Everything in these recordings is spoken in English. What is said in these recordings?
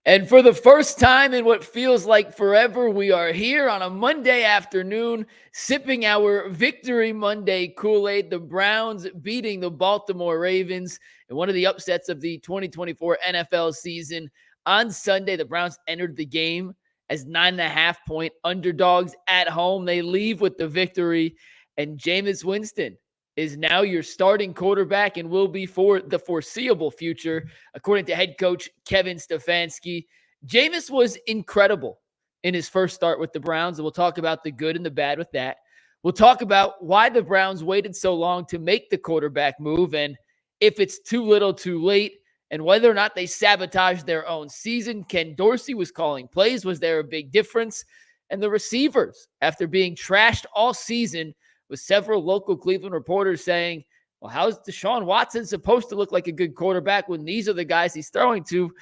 And for the first time in what feels like forever, we are here on a Monday afternoon sipping our Victory Monday Kool-Aid. The Browns beating the Baltimore Ravens in one of the upsets of the 2024 NFL season. On Sunday, the Browns entered the game as 9.5-point underdogs at home. They leave with the victory, and Jameis Winston is now your starting quarterback and will be for the foreseeable future, according to head coach Kevin Stefanski. Jameis was incredible in his first start with the Browns, and we'll talk about the good and the bad with that. We'll talk about why the Browns waited so long to make the quarterback move, and if it's too little too late, and whether or not they sabotaged their own season. Ken Dorsey was calling plays. Was there a big difference? And the receivers, after being trashed all season, with several local Cleveland reporters saying, well, how's Deshaun Watson supposed to look like a good quarterback when these are the guys he's throwing to?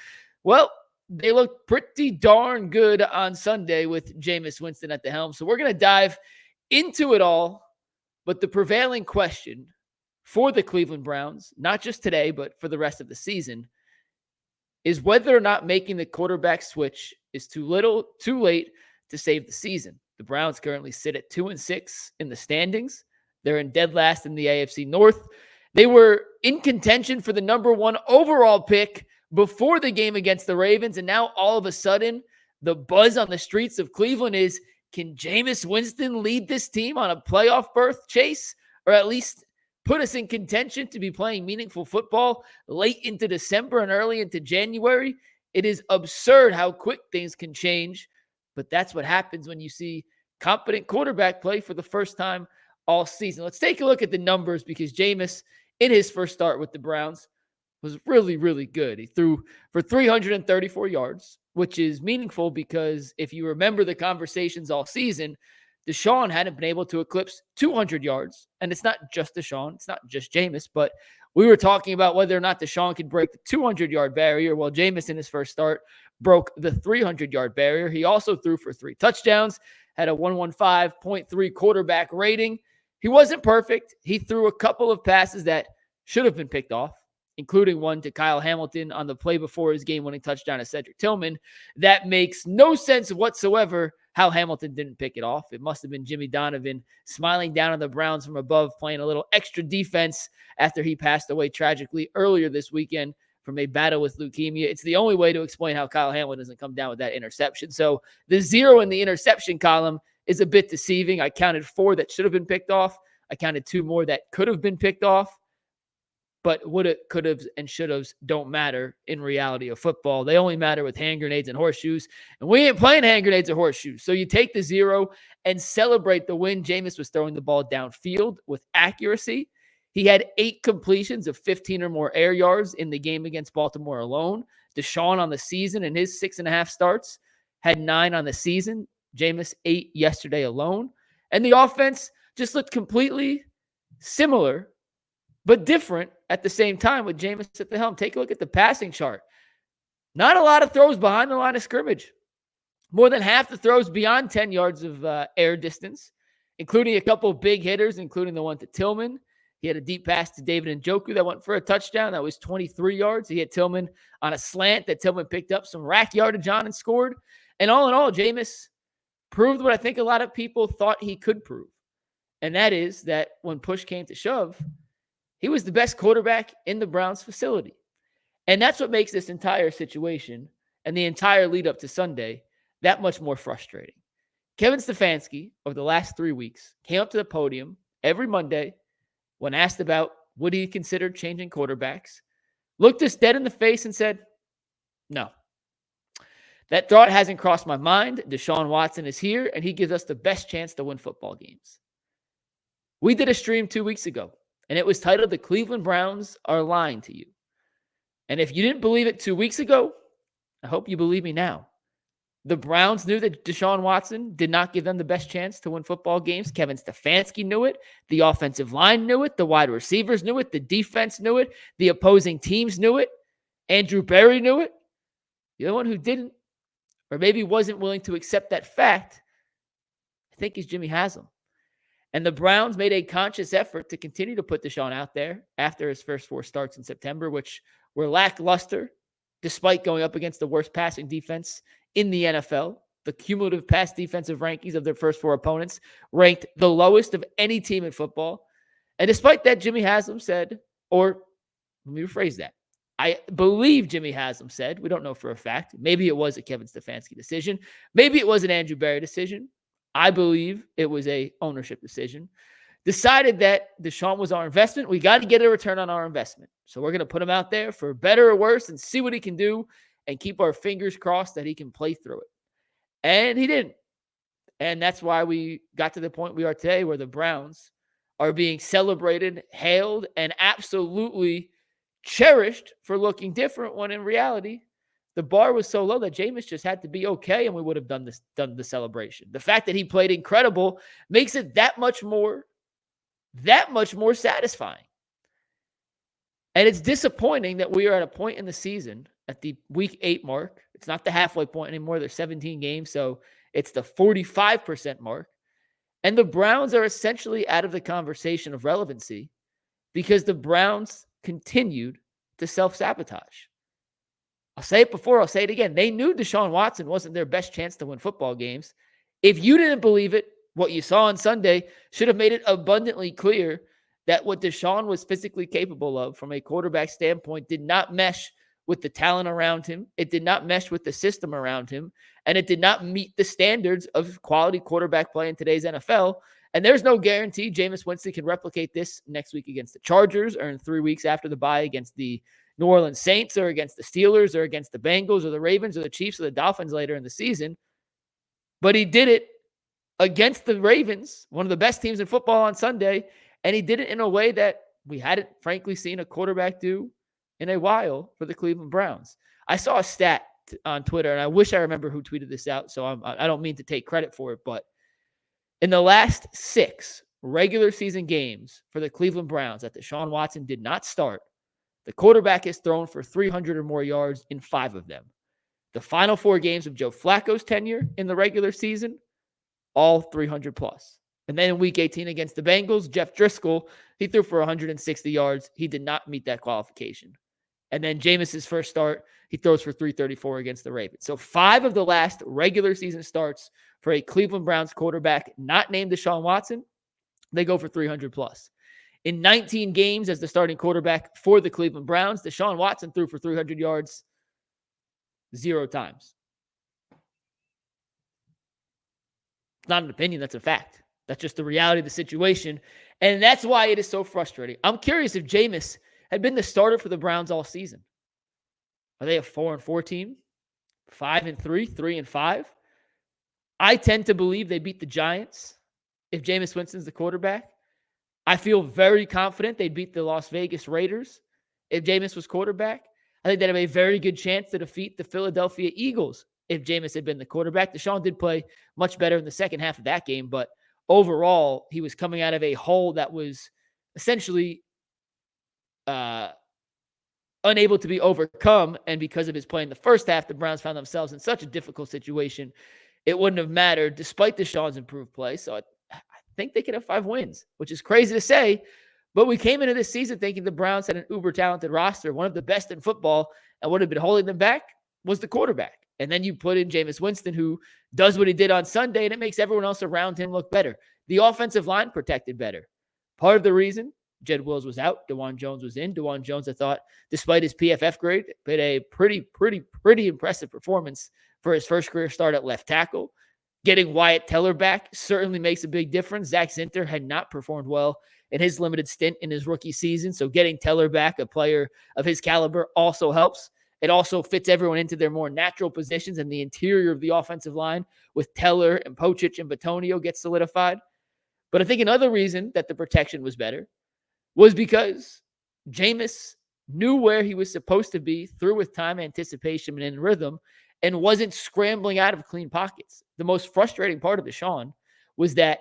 Well, they looked pretty darn good on Sunday with Jameis Winston at the helm. So we're going to dive into it all. But the prevailing question for the Cleveland Browns, not just today, but for the rest of the season, is whether or not making the quarterback switch is too little, too late to save the season. The Browns currently sit at 2-6 in the standings. They're in dead last in the AFC North. They were in contention for the number 1 overall pick before the game against the Ravens, and now all of a sudden, the buzz on the streets of Cleveland is, can Jameis Winston lead this team on a playoff berth chase, or at least put us in contention to be playing meaningful football late into December and early into January? It is absurd how quick things can change, but that's what happens when you see competent quarterback play for the first time all season. Let's take a look at the numbers, because Jameis, in his first start with the Browns, was really, really good. He threw for 334 yards, which is meaningful because if you remember the conversations all season, Deshaun hadn't been able to eclipse 200 yards. And it's not just Deshaun. It's not just Jameis. But we were talking about whether or not Deshaun could break the 200-yard barrier. Well, Jameis in his first start broke the 300-yard barrier. He also threw for 3 touchdowns, had a 115.3 quarterback rating. He wasn't perfect. He threw a couple of passes that should have been picked off, including one to Kyle Hamilton on the play before his game-winning touchdown to Cedric Tillman. That makes no sense whatsoever how Hamilton didn't pick it off. It must have been Jim Donovan smiling down on the Browns from above, playing a little extra defense after he passed away tragically earlier this weekend from a battle with leukemia. It's the only way to explain how Kyle Hamilton doesn't come down with that interception. So the 0 in the interception column is a bit deceiving. I counted 4 that should have been picked off. I counted 2 more that could have been picked off. But woulda, coulda, and shoulda don't matter in reality of football. They only matter with hand grenades and horseshoes. And we ain't playing hand grenades or horseshoes. So you take the 0 and celebrate the win. Jameis was throwing the ball downfield with accuracy. He had 8 completions of 15 or more air yards in the game against Baltimore alone. Deshaun on the season in his 6.5 starts had 9 on the season. Jameis 8 yesterday alone. And the offense just looked completely similar but different at the same time with Jameis at the helm. Take a look at the passing chart. Not a lot of throws behind the line of scrimmage. More than half the throws beyond 10 yards of air distance, including a couple of big hitters, including the one to Tillman. He had a deep pass to David Njoku that went for a touchdown. That was 23 yards. He hit Tillman on a slant that Tillman picked up some rack yardage on and scored. And all in all, Jameis proved what I think a lot of people thought he could prove. And that is that when push came to shove, he was the best quarterback in the Browns facility. And that's what makes this entire situation and the entire lead up to Sunday that much more frustrating. Kevin Stefanski, over the last 3 weeks, came up to the podium every Monday when asked about would he consider changing quarterbacks, looked us dead in the face and said, no. That thought hasn't crossed my mind. Deshaun Watson is here, and he gives us the best chance to win football games. We did a stream 2 weeks ago, and it was titled, The Cleveland Browns Are Lying to You. And if you didn't believe it 2 weeks ago, I hope you believe me now. The Browns knew that Deshaun Watson did not give them the best chance to win football games. Kevin Stefanski knew it. The offensive line knew it. The wide receivers knew it. The defense knew it. The opposing teams knew it. Andrew Berry knew it. The only one who didn't, or maybe wasn't willing to accept that fact, I think is Jimmy Haslam. And the Browns made a conscious effort to continue to put Deshaun out there after his first 4 starts in September, which were lackluster despite going up against the worst passing defense in the NFL. The cumulative pass defensive rankings of their first 4 opponents ranked the lowest of any team in football. And despite that, Jimmy Haslam said, or let me rephrase that. I believe Jimmy Haslam said, we don't know for a fact, maybe it was a Kevin Stefanski decision. Maybe it was an Andrew Berry decision. I believe it was a ownership decision. Decided that Deshaun was our investment. We got to get a return on our investment. So we're going to put him out there for better or worse and see what he can do and keep our fingers crossed that he can play through it. And he didn't. And that's why we got to the point we are today where the Browns are being celebrated, hailed, and absolutely cherished for looking different when in reality, the bar was so low that Jameis just had to be okay and we would have done the celebration. The fact that he played incredible makes it that much more satisfying. And it's disappointing that we are at a point in the season at the week 8 mark. It's not the halfway point anymore. There's 17 games, so it's the 45% mark. And the Browns are essentially out of the conversation of relevancy because the Browns continued to self-sabotage. I'll say it before, I'll say it again. They knew Deshaun Watson wasn't their best chance to win football games. If you didn't believe it, what you saw on Sunday should have made it abundantly clear that what Deshaun was physically capable of from a quarterback standpoint did not mesh with the talent around him. It did not mesh with the system around him. And it did not meet the standards of quality quarterback play in today's NFL. And there's no guarantee Jameis Winston can replicate this next week against the Chargers or in 3 weeks after the bye against the New Orleans Saints or against the Steelers or against the Bengals or the Ravens or the Chiefs or the Dolphins later in the season. But he did it against the Ravens, one of the best teams in football on Sunday, and he did it in a way that we hadn't, frankly, seen a quarterback do in a while for the Cleveland Browns. I saw a stat on Twitter, and I wish I remember who tweeted this out, so I don't mean to take credit for it, but in the last 6 regular season games for the Cleveland Browns that Deshaun Watson did not start, the quarterback has thrown for 300 or more yards in 5 of them. The final 4 games of Joe Flacco's tenure in the regular season, all 300 plus. And then in week 18 against the Bengals, Jeff Driscoll, he threw for 160 yards. He did not meet that qualification. And then Jameis's first start, he throws for 334 against the Ravens. So 5 of the last regular season starts for a Cleveland Browns quarterback not named Deshaun Watson, they go for 300 plus. In 19 games as the starting quarterback for the Cleveland Browns, Deshaun Watson threw for 300 yards 0 times. It's not an opinion, that's a fact. That's just the reality of the situation. And that's why it is so frustrating. I'm curious if Jameis had been the starter for the Browns all season. Are they a 4-4 team? 5-3, 3-5? I tend to believe they beat the Giants if Jameis Winston's the quarterback. I feel very confident they'd beat the Las Vegas Raiders if Jameis was quarterback. I think they'd have a very good chance to defeat the Philadelphia Eagles if Jameis had been the quarterback. Deshaun did play much better in the second half of that game, but overall, he was coming out of a hole that was essentially unable to be overcome. And because of his play in the first half, the Browns found themselves in such a difficult situation, it wouldn't have mattered despite Deshaun's improved play. So I think they could have 5 wins, which is crazy to say. But we came into this season thinking the Browns had an uber-talented roster, one of the best in football, and what had been holding them back was the quarterback. And then you put in Jameis Winston, who does what he did on Sunday, and it makes everyone else around him look better. The offensive line protected better. Part of the reason Jed Wills was out, DeJuan Jones was in. DeJuan Jones, I thought, despite his PFF grade, played a pretty impressive performance for his first career start at left tackle. Getting Wyatt Teller back certainly makes a big difference. Zach Zinter had not performed well in his limited stint in his rookie season, so getting Teller back, a player of his caliber, also helps. It also fits everyone into their more natural positions, and the interior of the offensive line with Teller and Pocic and Bitonio gets solidified. But I think another reason that the protection was better was because Jameis knew where he was supposed to be through with time, anticipation, and in rhythm, and wasn't scrambling out of clean pockets. The most frustrating part of Deshaun was that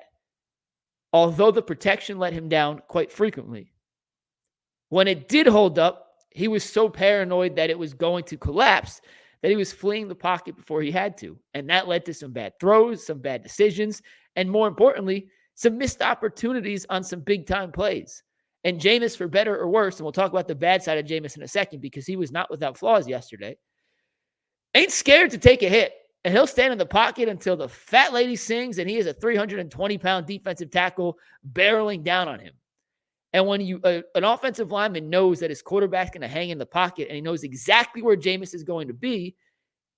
although the protection let him down quite frequently, when it did hold up, he was so paranoid that it was going to collapse that he was fleeing the pocket before he had to. And that led to some bad throws, some bad decisions, and more importantly, some missed opportunities on some big-time plays. And Jameis, for better or worse, and we'll talk about the bad side of Jameis in a second because he was not without flaws yesterday. ain't scared to take a hit. And he'll stand in the pocket until the fat lady sings and he is a 320-pound defensive tackle barreling down on him. And when an offensive lineman knows that his quarterback's going to hang in the pocket and he knows exactly where Jameis is going to be,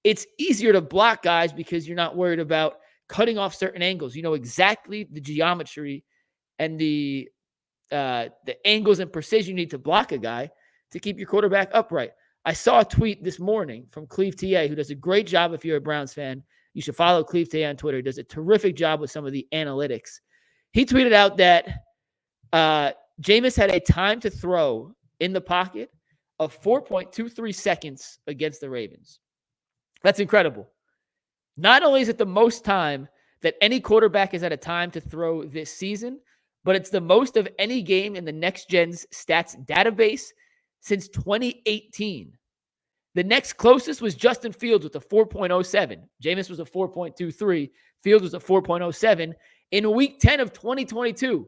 it's easier to block guys because you're not worried about cutting off certain angles. You know exactly the geometry and the angles and precision you need to block a guy to keep your quarterback upright. I saw a tweet this morning from Cleve TA, who does a great job. If you're a Browns fan, you should follow Cleve TA on Twitter. He does a terrific job with some of the analytics. He tweeted out that Jameis had a time to throw in the pocket of 4.23 seconds against the Ravens. That's incredible. Not only is it the most time that any quarterback has had a time to throw this season, but it's the most of any game in the Next Gen's stats database since 2018. The next closest was Justin Fields with a 4.07. Jameis was a 4.23. Fields was a 4.07 in week 10 of 2022.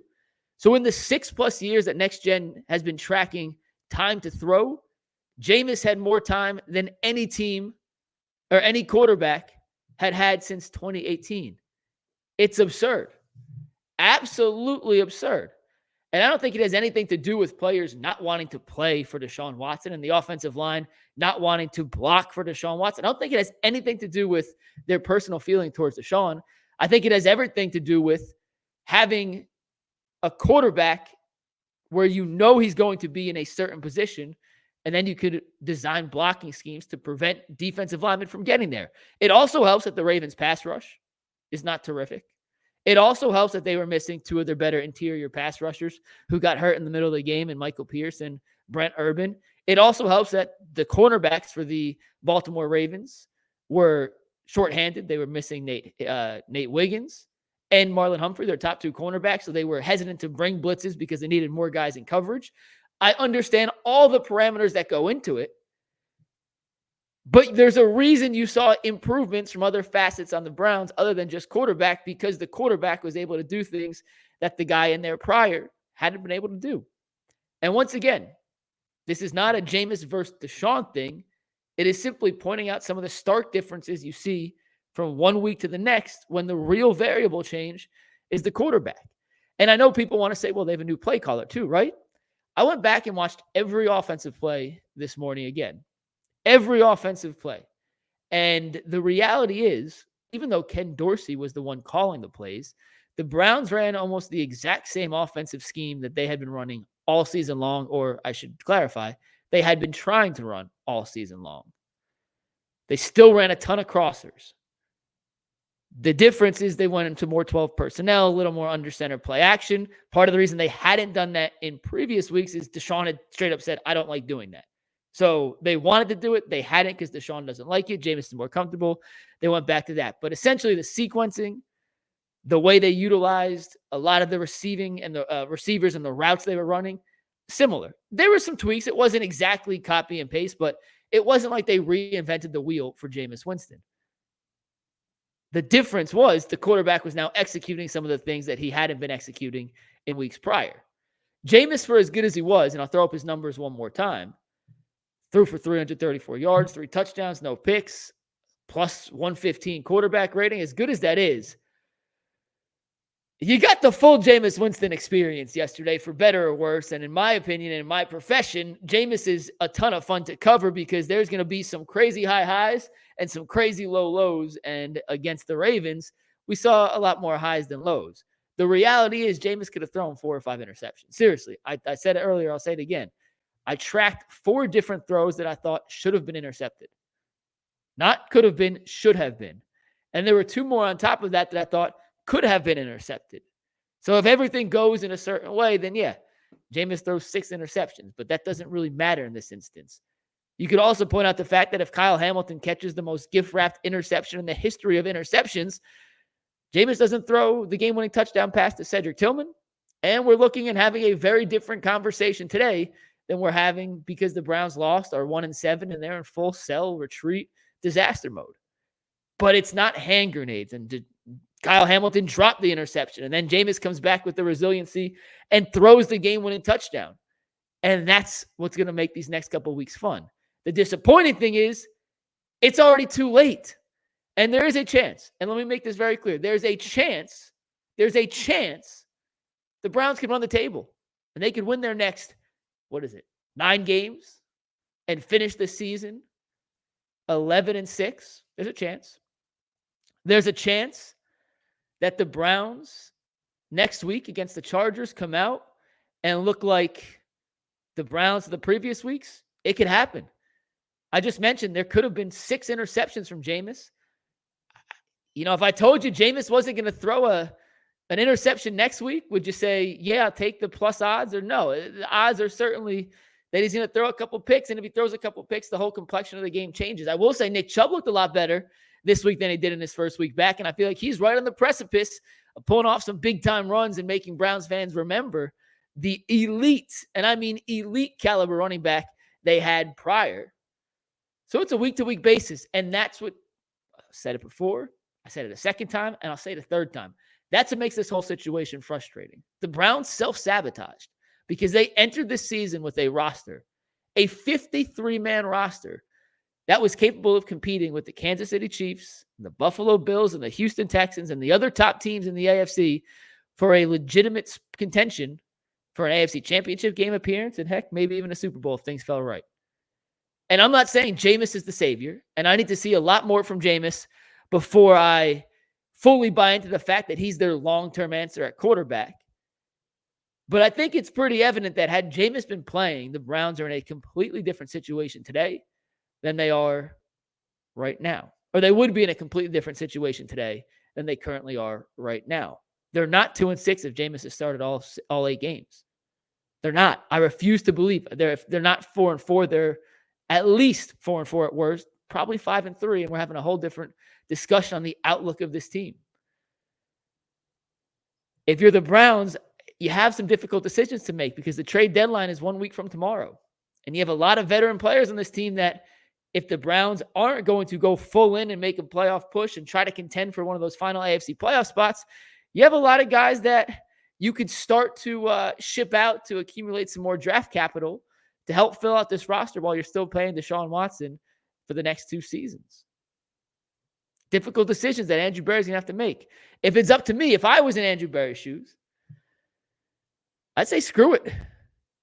So in the 6+ years that Next Gen has been tracking time to throw, Jameis had more time than any team or any quarterback had since 2018. It's absurd. Absolutely absurd. And I don't think it has anything to do with players not wanting to play for Deshaun Watson and the offensive line not wanting to block for Deshaun Watson. I don't think it has anything to do with their personal feeling towards Deshaun. I think it has everything to do with having a quarterback where you know he's going to be in a certain position, and then you could design blocking schemes to prevent defensive linemen from getting there. It also helps that the Ravens' pass rush is not terrific. It also helps that they were missing two of their better interior pass rushers who got hurt in the middle of the game, and Michael Pierce and Brent Urban. It also helps that the cornerbacks for the Baltimore Ravens were shorthanded. They were missing Nate Wiggins and Marlon Humphrey, their top two cornerbacks, so they were hesitant to bring blitzes because they needed more guys in coverage. I understand all the parameters that go into it, but there's a reason you saw improvements from other facets on the Browns other than just quarterback, because the quarterback was able to do things that the guy in there prior hadn't been able to do. And once again, this is not a Jameis versus Deshaun thing. It is simply pointing out some of the stark differences you see from 1 week to the next when the real variable change is the quarterback. And I know people want to say, well, they have a new play caller too, right? I went back and watched every offensive play this morning again. Every offensive play. And the reality is, even though Ken Dorsey was the one calling the plays, the Browns ran almost the exact same offensive scheme that they had been running all season long, or I should clarify, they had been trying to run all season long. They still ran a ton of crossers. The difference is they went into more 12 personnel, a little more under center play action. Part of the reason they hadn't done that in previous weeks is Deshaun had straight up said, I don't like doing that. So they wanted to do it. They hadn't because Deshaun doesn't like it. Jameis is more comfortable. They went back to that. But essentially the sequencing, the way they utilized a lot of the receiving and the receivers and the routes they were running, similar. There were some tweaks. It wasn't exactly copy and paste, but it wasn't like they reinvented the wheel for Jameis Winston. The difference was the quarterback was now executing some of the things that he hadn't been executing in weeks prior. Jameis, for as good as he was, and I'll throw up his numbers one more time, threw for 334 yards, 3 touchdowns, no picks, plus 115 quarterback rating. As good as that is, you got the full Jameis Winston experience yesterday, for better or worse. And in my opinion, in my profession, Jameis is a ton of fun to cover because there's going to be some crazy high highs and some crazy low lows. And against the Ravens, we saw a lot more highs than lows. The reality is Jameis could have thrown 4 or 5 interceptions. Seriously, I said it earlier. I'll say it again. I tracked 4 different throws that I thought should have been intercepted. Not could have been, should have been. And there were 2 more on top of that I thought could have been intercepted. So if everything goes in a certain way, then yeah, Jameis throws 6 interceptions, but that doesn't really matter in this instance. You could also point out the fact that if Kyle Hamilton catches the most gift-wrapped interception in the history of interceptions, Jameis doesn't throw the game-winning touchdown pass to Cedric Tillman, and we're looking and having a very different conversation today than we're having because the Browns lost, are 1-7, and they're in full sell, retreat, disaster mode. But it's not hand grenades, and Kyle Hamilton dropped the interception, and then Jameis comes back with the resiliency and throws the game-winning touchdown. And that's what's going to make these next couple of weeks fun. The disappointing thing is It's already too late. And there is a chance, and let me make this very clear. There's a chance the Browns can run the table and they could win their next, 9 games and finish the season 11-6. There's a chance. There's a chance that the Browns next week against the Chargers come out and look like the Browns of the previous weeks. It could happen. I just mentioned there could have been 6 interceptions from Jameis. If I told you Jameis wasn't going to throw an interception next week, would you say, yeah, I'll take the plus odds? Or no? The odds are certainly that he's going to throw a couple picks, and if he throws a couple picks, the whole complexion of the game changes. I will say Nick Chubb looked a lot better this week than he did in his first week back, and I feel like he's right on the precipice of pulling off some big-time runs and making Browns fans remember the elite, and I mean elite caliber running back they had prior. So it's a week-to-week basis, and that's what I said it before. I said it a second time, and I'll say it a third time. That's what makes this whole situation frustrating. The Browns self-sabotaged because they entered this season with a 53-man roster that was capable of competing with the Kansas City Chiefs, the Buffalo Bills, and the Houston Texans, and the other top teams in the AFC for a legitimate contention for an AFC Championship game appearance, and heck, maybe even a Super Bowl if things fell right. And I'm not saying Jameis is the savior, and I need to see a lot more from Jameis before I fully buy into the fact that he's their long-term answer at quarterback. But I think it's pretty evident that had Jameis been playing, the Browns are in a completely different situation today than they are right now. Or they would be in a completely different situation today than they currently are right now. They're not 2-6 if Jameis has started all 8 games. They're not. I refuse to believe. They're not 4-4. They're at least 4-4 at worst, probably 5-3, and we're having a whole different discussion on the outlook of this team. If you're the Browns, you have some difficult decisions to make because the trade deadline is 1 week from tomorrow. And you have a lot of veteran players on this team that if the Browns aren't going to go full in and make a playoff push and try to contend for one of those final AFC playoff spots, you have a lot of guys that you could start to ship out to accumulate some more draft capital to help fill out this roster while you're still paying Deshaun Watson for the next 2 seasons. Difficult decisions that Andrew Berry's going to have to make. If it's up to me, if I was in Andrew Berry's shoes, I'd say screw it.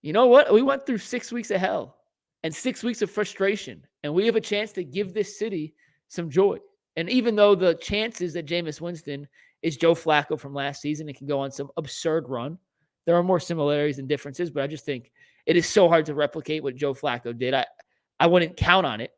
You know what? We went through 6 weeks of hell and 6 weeks of frustration, and we have a chance to give this city some joy. And even though the chances that Jameis Winston is Joe Flacco from last season and can go on some absurd run, there are more similarities than differences, but I just think it is so hard to replicate what Joe Flacco did. I wouldn't count on it.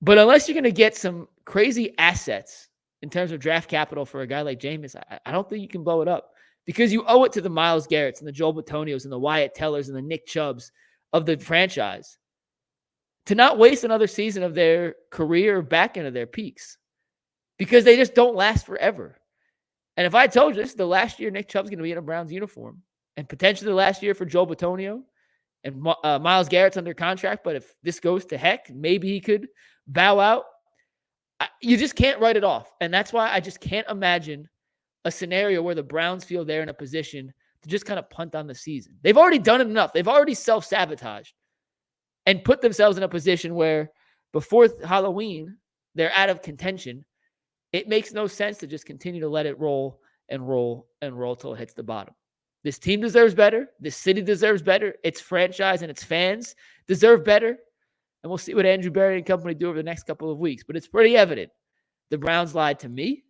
But unless you're going to get some crazy assets in terms of draft capital for a guy like Jameis, I don't think you can blow it up because you owe it to the Myles Garretts and the Joel Batonios and the Wyatt Tellers and the Nick Chubbs of the franchise to not waste another season of their career back into their peaks because they just don't last forever. And if I told you this, the last year Nick Chubb's going to be in a Browns uniform and potentially the last year for Joel Batonio and Myles Garrett's under contract, but if this goes to heck, maybe he could bow out. You just can't write it off. And that's why I just can't imagine a scenario where the Browns feel they're in a position to just kind of punt on the season. They've already done it enough. They've already self-sabotaged and put themselves in a position where before Halloween, they're out of contention. It makes no sense to just continue to let it roll and roll and roll till it hits the bottom. This team deserves better. This city deserves better. Its franchise and its fans deserve better. And we'll see what Andrew Berry and company do over the next couple of weeks. But it's pretty evident. The Browns lied to me.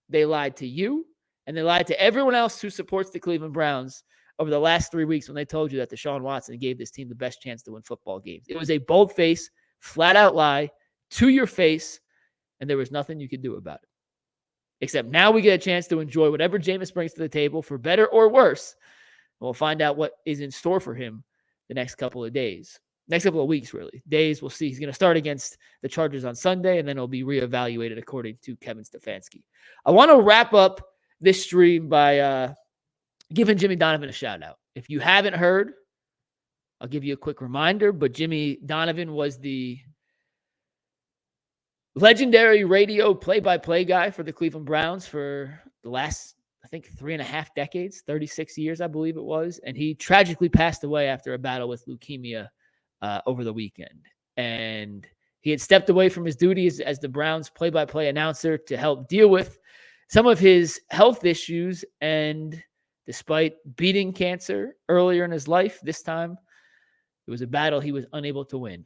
They lied to you. And they lied to everyone else who supports the Cleveland Browns over the last 3 weeks when they told you that Deshaun Watson gave this team the best chance to win football games. It was a bold-faced, flat-out lie to your face, and there was nothing you could do about it. Except now we get a chance to enjoy whatever Jameis brings to the table for better or worse. We'll find out what is in store for him the next couple of days. Next couple of weeks, really. Days, we'll see. He's going to start against the Chargers on Sunday, and then it'll be reevaluated according to Kevin Stefanski. I want to wrap up this stream by giving Jimmy Donovan a shout-out. If you haven't heard, I'll give you a quick reminder, but Jimmy Donovan was the legendary radio play-by-play guy for the Cleveland Browns for the last, I think, 3.5 decades, 36 years, I believe it was. And he tragically passed away after a battle with leukemia over the weekend. And He had stepped away from his duties as the Browns play-by-play announcer to help deal with some of his health issues. And despite beating cancer earlier in his life, this time it was a battle he was unable to win.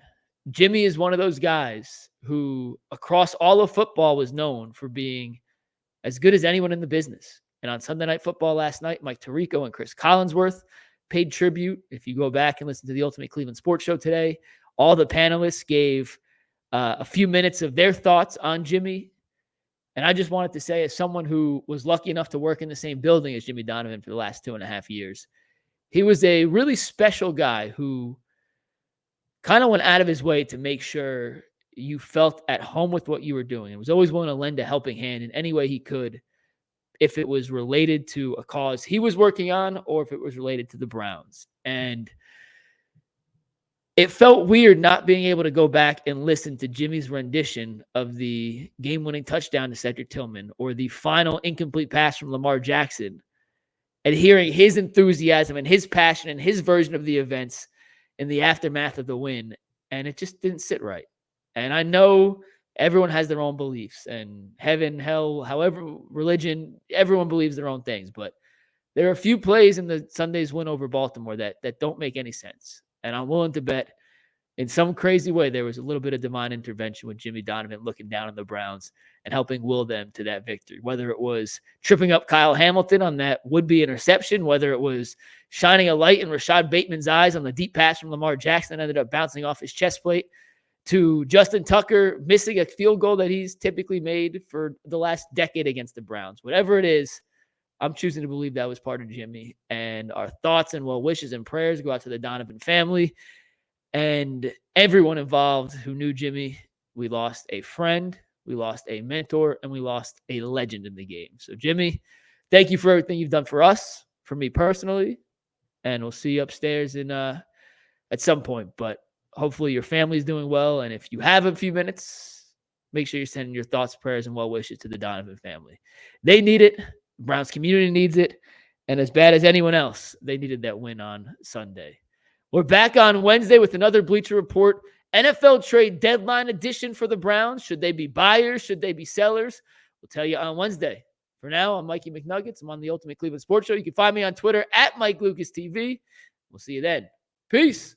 Jimmy is one of those guys who, across all of football, was known for being as good as anyone in the business. And on Sunday Night Football last night, Mike Tirico and Chris Collinsworth paid tribute. If you go back and listen to the Ultimate Cleveland Sports Show today, all the panelists gave a few minutes of their thoughts on Jimmy. And I just wanted to say, as someone who was lucky enough to work in the same building as Jimmy Donovan for the last 2.5 years, he was a really special guy who kind of went out of his way to make sure you felt at home with what you were doing. He was always willing to lend a helping hand in any way he could, if it was related to a cause he was working on or if it was related to the Browns. And it felt weird not being able to go back and listen to Jimmy's rendition of the game-winning touchdown to Cedric Tillman or the final incomplete pass from Lamar Jackson and hearing his enthusiasm and his passion and his version of the events in the aftermath of the win. And it just didn't sit right. And I know everyone has their own beliefs, and heaven, hell, however, religion, everyone believes their own things. But there are a few plays in the Sunday's win over Baltimore that don't make any sense. And I'm willing to bet in some crazy way there was a little bit of divine intervention with Jimmy Donovan looking down on the Browns and helping will them to that victory. Whether it was tripping up Kyle Hamilton on that would-be interception, whether it was shining a light in Rashad Bateman's eyes on the deep pass from Lamar Jackson that ended up bouncing off his chest plate, to Justin Tucker missing a field goal that he's typically made for the last decade against the Browns. Whatever it is, I'm choosing to believe that was part of Jimmy. And our thoughts and well wishes and prayers go out to the Donovan family and everyone involved who knew Jimmy. We lost a friend, we lost a mentor, and we lost a legend in the game. So, Jimmy, thank you for everything you've done for us, for me personally, and we'll see you upstairs at some point. But hopefully your family's doing well. And if you have a few minutes, make sure you're sending your thoughts, prayers, and well wishes to the Donovan family. They need it. The Browns community needs it. And as bad as anyone else, they needed that win on Sunday. We're back on Wednesday with another Bleacher Report NFL trade deadline edition for the Browns. Should they be buyers? Should they be sellers? We'll tell you on Wednesday. For now, I'm Mikey McNuggets. I'm on the Ultimate Cleveland Sports Show. You can find me on Twitter at Mike Lucas TV. We'll see you then. Peace.